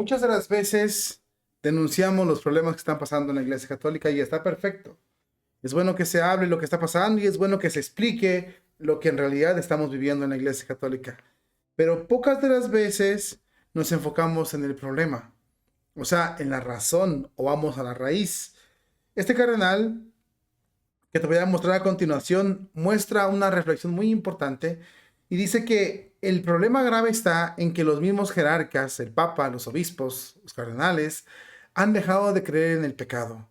Muchas de las veces denunciamos los problemas que están pasando en la Iglesia Católica y está perfecto. Es bueno que se hable lo que está pasando y es bueno que se explique lo que en realidad estamos viviendo en la Iglesia Católica. Pero pocas de las veces nos enfocamos en el problema, o sea, en la razón o vamos a la raíz. Este cardenal que te voy a mostrar a continuación muestra una reflexión muy importante y dice que el problema grave está en que los mismos jerarcas, el Papa, los obispos, los cardenales, han dejado de creer en el pecado.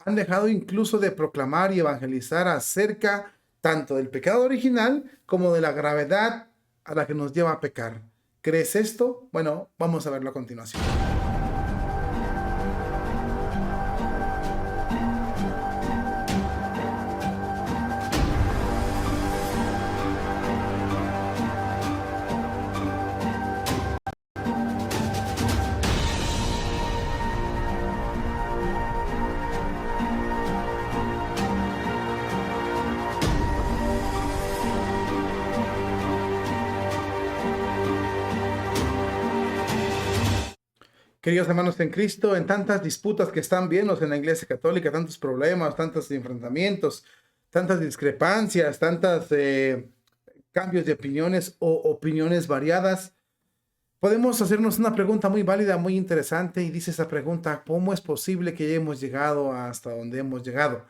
Han dejado incluso de proclamar y evangelizar acerca tanto del pecado original como de la gravedad a la que nos lleva a pecar. ¿Crees esto? Bueno, vamos a verlo a continuación. Queridos hermanos en Cristo, en tantas disputas que están viendo en la Iglesia Católica, tantos problemas, tantos enfrentamientos, tantas discrepancias, tantos cambios de opiniones o opiniones variadas, podemos hacernos una pregunta muy válida, muy interesante, y dice esa pregunta: ¿cómo es posible que hemos llegado hasta donde hemos llegado?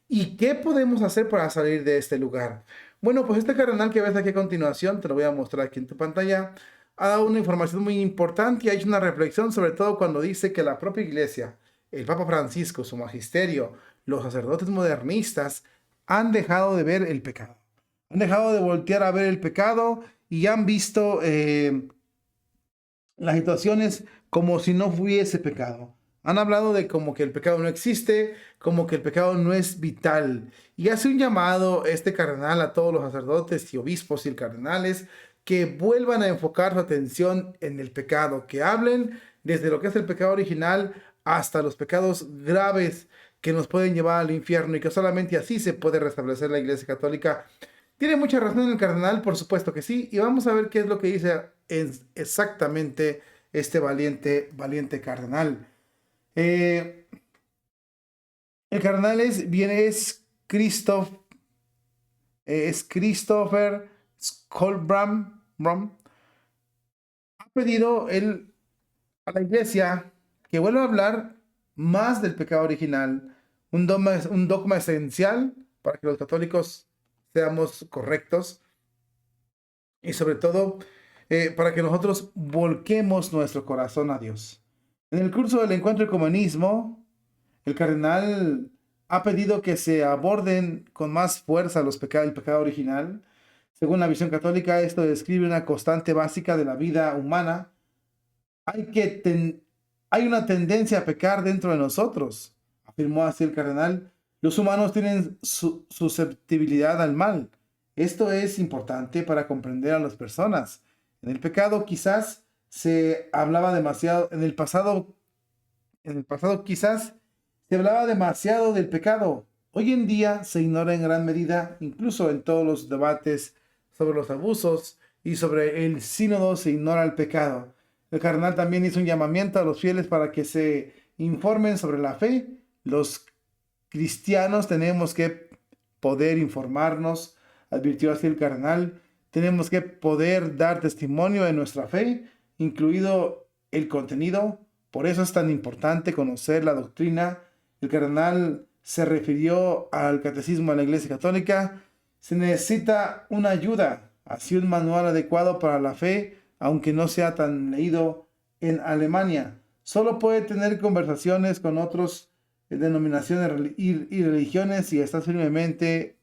¿Y qué podemos hacer para salir de este lugar? Bueno, pues este cardenal que ves aquí a continuación, te lo voy a mostrar aquí en tu pantalla, ha dado una información muy importante y ha hecho una reflexión, sobre todo cuando dice que la propia Iglesia, el Papa Francisco, su magisterio, los sacerdotes modernistas, han dejado de ver el pecado. Han dejado de voltear a ver el pecado y han visto las situaciones como si no hubiese pecado. Han hablado de como que el pecado no existe, como que el pecado no es vital. Y hace un llamado este cardenal a todos los sacerdotes y obispos y cardenales que vuelvan a enfocar su atención en el pecado, que hablen desde lo que es el pecado original hasta los pecados graves que nos pueden llevar al infierno y que solamente así se puede restablecer la Iglesia Católica. Tiene mucha razón el cardenal, por supuesto que sí, y vamos a ver qué es lo que dice exactamente este valiente cardenal. Eh, el cardenal es Christopher Skolbram. Ha pedido él a la iglesia que vuelva a hablar más del pecado original, un dogma esencial para que los católicos seamos correctos y sobre todo para que nosotros volquemos nuestro corazón a Dios. En el curso del encuentro ecumenismo, el cardenal ha pedido que se aborden con más fuerza el pecado original. Según la visión católica, esto describe una constante básica de la vida humana. Hay una tendencia a pecar dentro de nosotros, afirmó así el cardenal. Los humanos tienen susceptibilidad al mal. Esto es importante para comprender a las personas. En el pecado quizás se hablaba demasiado, en el pasado quizás se hablaba demasiado del pecado. Hoy en día se ignora en gran medida, incluso en todos los debates sobre los abusos y sobre el sínodo se ignora el pecado. El cardenal también hizo un llamamiento a los fieles para que se informen sobre la fe. Los cristianos tenemos que poder informarnos, advirtió así el cardenal. Tenemos que poder dar testimonio de nuestra fe, incluido el contenido. Por eso es tan importante conocer la doctrina. El cardenal se refirió al catecismo de la Iglesia Católica. Se necesita una ayuda, así un manual adecuado para la fe, aunque no sea tan leído en Alemania. Solo puede tener conversaciones con otros denominaciones y religiones si estás firmemente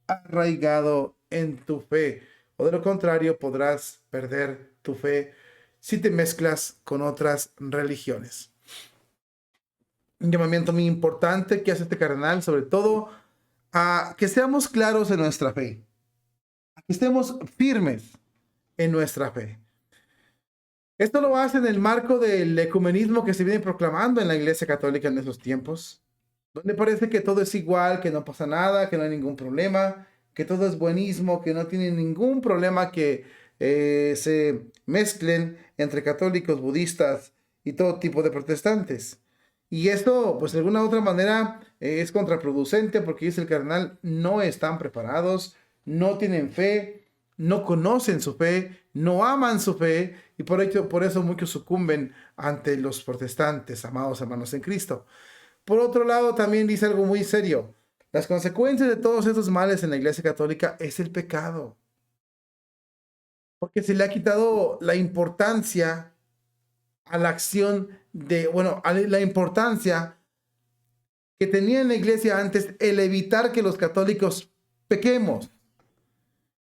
arraigado en tu fe. O de lo contrario, podrás perder tu fe si te mezclas con otras religiones. Un llamamiento muy importante que hace este cardenal, sobre todo, a que seamos claros en nuestra fe, a que estemos firmes en nuestra fe. Esto lo hace en el marco del ecumenismo que se viene proclamando en la Iglesia Católica en esos tiempos, donde parece que todo es igual, que no pasa nada, que no hay ningún problema, que todo es buenismo, que no tiene ningún problema que se mezclen entre católicos, budistas y todo tipo de protestantes. Y esto, pues de alguna u otra manera, es contraproducente porque dice el cardenal, no están preparados, no tienen fe, no conocen su fe, no aman su fe, y por eso muchos sucumben ante los protestantes, amados hermanos en Cristo. Por otro lado, también dice algo muy serio. Las consecuencias de todos estos males en la Iglesia Católica es el pecado. Porque se le ha quitado la importancia a la acción de, bueno, a la importancia que tenía en la Iglesia antes el evitar que los católicos pequemos.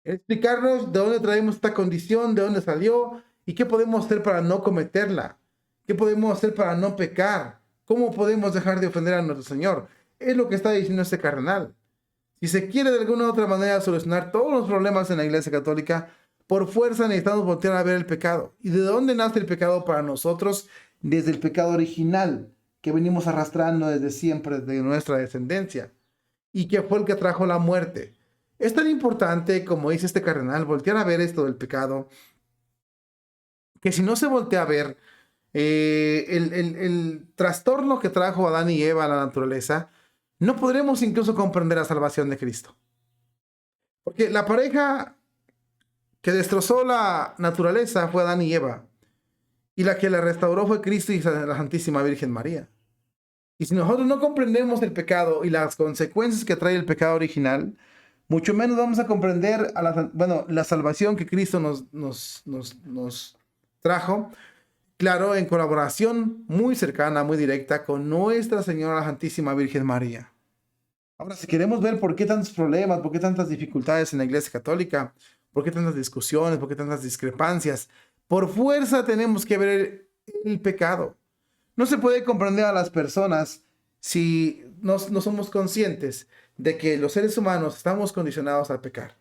Explicarnos de dónde traemos esta condición, de dónde salió y qué podemos hacer para no cometerla. ¿Qué podemos hacer para no pecar? ¿Cómo podemos dejar de ofender a nuestro Señor? Es lo que está diciendo este cardenal. Si se quiere de alguna u otra manera solucionar todos los problemas en la Iglesia Católica, por fuerza necesitamos voltear a ver el pecado. ¿Y de dónde nace el pecado para nosotros? Desde el pecado original que venimos arrastrando desde siempre de nuestra descendencia y que fue el que trajo la muerte. Es tan importante, como dice este cardenal, voltear a ver esto del pecado, que si no se voltea a ver el trastorno que trajo Adán y Eva a la naturaleza, no podremos incluso comprender la salvación de Cristo. Porque la pareja que destrozó la naturaleza fue Adán y Eva, y la que la restauró fue Cristo y la Santísima Virgen María. Y si nosotros no comprendemos el pecado y las consecuencias que trae el pecado original, mucho menos vamos a comprender la salvación que Cristo nos trajo, claro, en colaboración muy cercana, muy directa con Nuestra Señora la Santísima Virgen María. Ahora, si queremos ver por qué tantos problemas, por qué tantas dificultades en la Iglesia Católica, por qué tantas discusiones, por qué tantas discrepancias, por fuerza tenemos que ver el pecado. No se puede comprender a las personas si no somos conscientes de que los seres humanos estamos condicionados al pecar.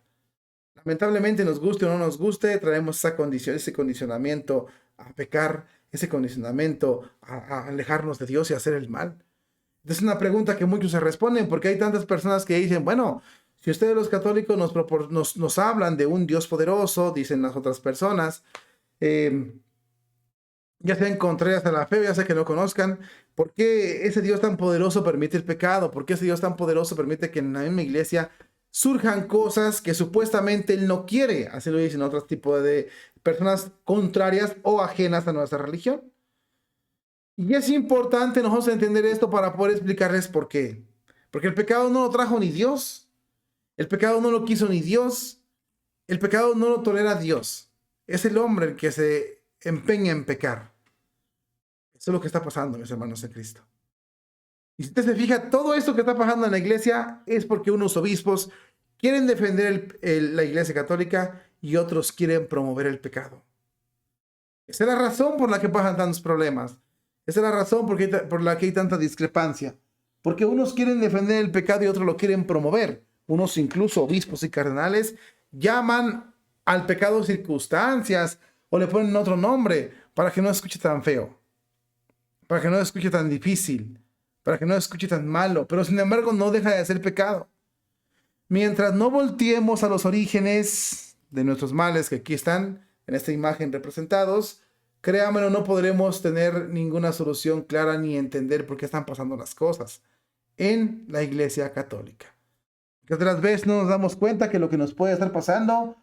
Lamentablemente, nos guste o no nos guste, traemos esa condición, ese condicionamiento a pecar, ese condicionamiento a alejarnos de Dios y a hacer el mal. Es una pregunta que muchos se responden porque hay tantas personas que dicen, bueno, si ustedes los católicos nos hablan de un Dios poderoso, dicen las otras personas, ya sean contrarias a la fe, ya sea que no conozcan, ¿por qué ese Dios tan poderoso permite el pecado? ¿Por qué ese Dios tan poderoso permite que en la misma iglesia surjan cosas que supuestamente Él no quiere? Así lo dicen otros tipos de personas contrarias o ajenas a nuestra religión. Y es importante nosotros entender esto para poder explicarles por qué. Porque el pecado no lo trajo ni Dios. El pecado no lo quiso ni Dios. El pecado no lo tolera Dios. Es el hombre el que se empeña en pecar. Eso es lo que está pasando, mis hermanos en Cristo. Y si usted se fija, todo esto que está pasando en la iglesia es porque unos obispos quieren defender la iglesia católica y otros quieren promover el pecado. Esa es la razón por la que pasan tantos problemas. Esa es la razón por la que hay tanta discrepancia. Porque unos quieren defender el pecado y otros lo quieren promover. Unos, incluso obispos y cardenales, llaman al pecado circunstancias o le ponen otro nombre para que no escuche tan feo, para que no escuche tan difícil, para que no escuche tan malo, pero sin embargo no deja de ser pecado. Mientras no volteemos a los orígenes de nuestros males que aquí están en esta imagen representados, créanmelo, no podremos tener ninguna solución clara ni entender por qué están pasando las cosas en la Iglesia Católica. Que otras veces no nos damos cuenta que lo que nos puede estar pasando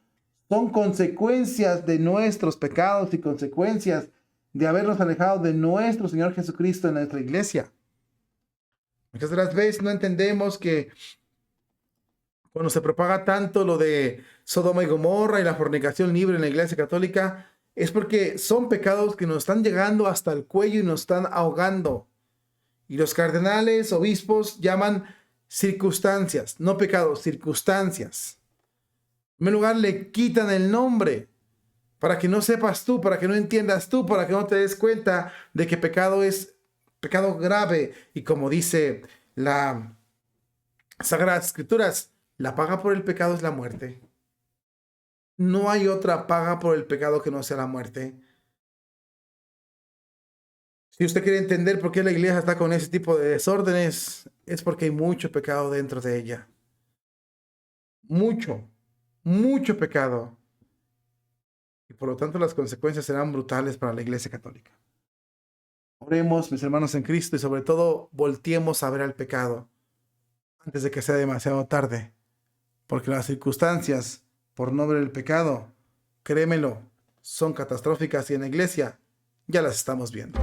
son consecuencias de nuestros pecados y consecuencias de habernos alejado de nuestro Señor Jesucristo en nuestra iglesia. Muchas de las veces no entendemos que cuando se propaga tanto lo de Sodoma y Gomorra y la fornicación libre en la iglesia católica, es porque son pecados que nos están llegando hasta el cuello y nos están ahogando. Y los cardenales, obispos, llaman circunstancias, no pecados, circunstancias. En primer lugar, le quitan el nombre para que no sepas tú, para que no entiendas tú, para que no te des cuenta de que pecado es pecado grave. Y como dice la Sagradas Escrituras, la paga por el pecado es la muerte. No hay otra paga por el pecado que no sea la muerte. Si usted quiere entender por qué la iglesia está con ese tipo de desórdenes, es porque hay mucho pecado dentro de ella. Mucho, mucho pecado. Y por lo tanto las consecuencias serán brutales para la iglesia católica. Oremos, mis hermanos en Cristo, y sobre todo volteemos a ver al pecado antes de que sea demasiado tarde, porque las circunstancias por no ver el pecado, créemelo, son catastróficas y en la iglesia ya las estamos viendo.